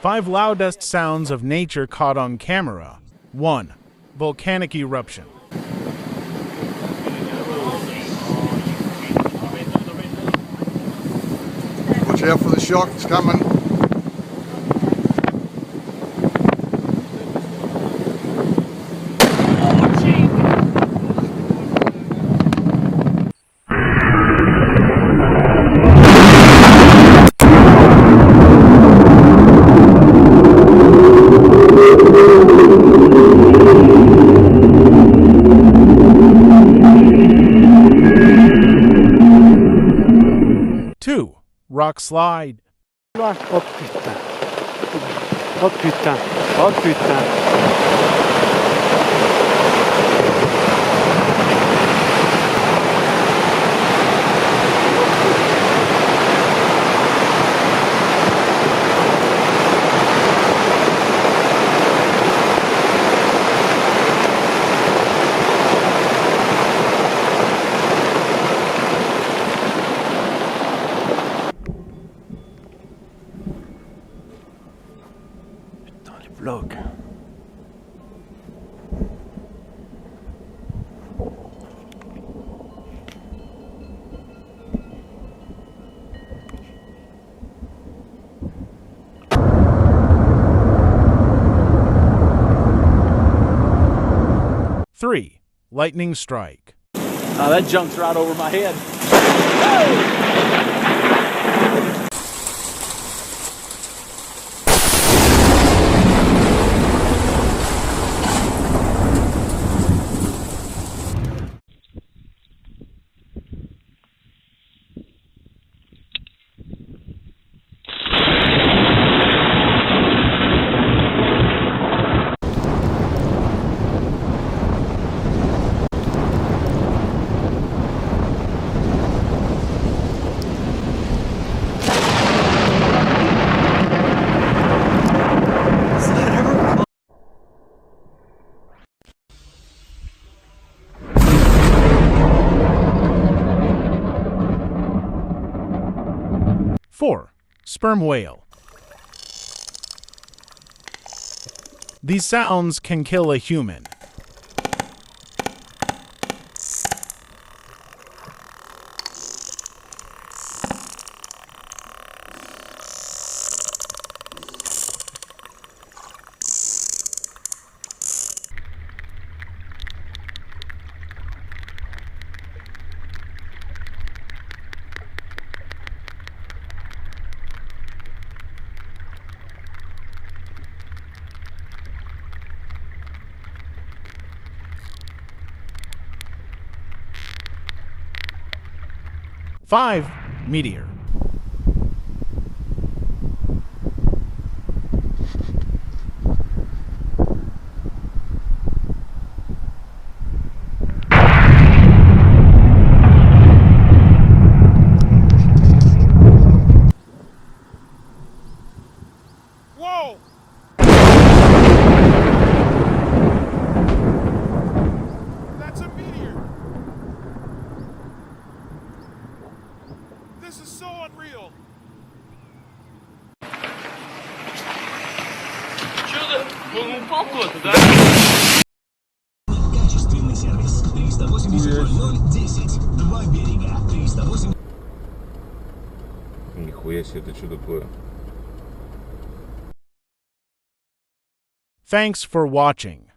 5 loudest sounds of nature caught on camera. 1. Volcanic eruption. Watch out for the shock, it's coming. Rock slide. Oh putain. Oh putain. Oh putain. Vlog. Three. Lightning strike. That jumped right over my head. Woo! 4. Sperm whale. These sounds can kill a human. Five. Meteor. Whoa! That's a meteor! This is so unreal! Чудо! Он упал куда-то, да? Качественный сервис. 380 Два берега. 308. Нихуя себе, это что такое? Thanks for watching.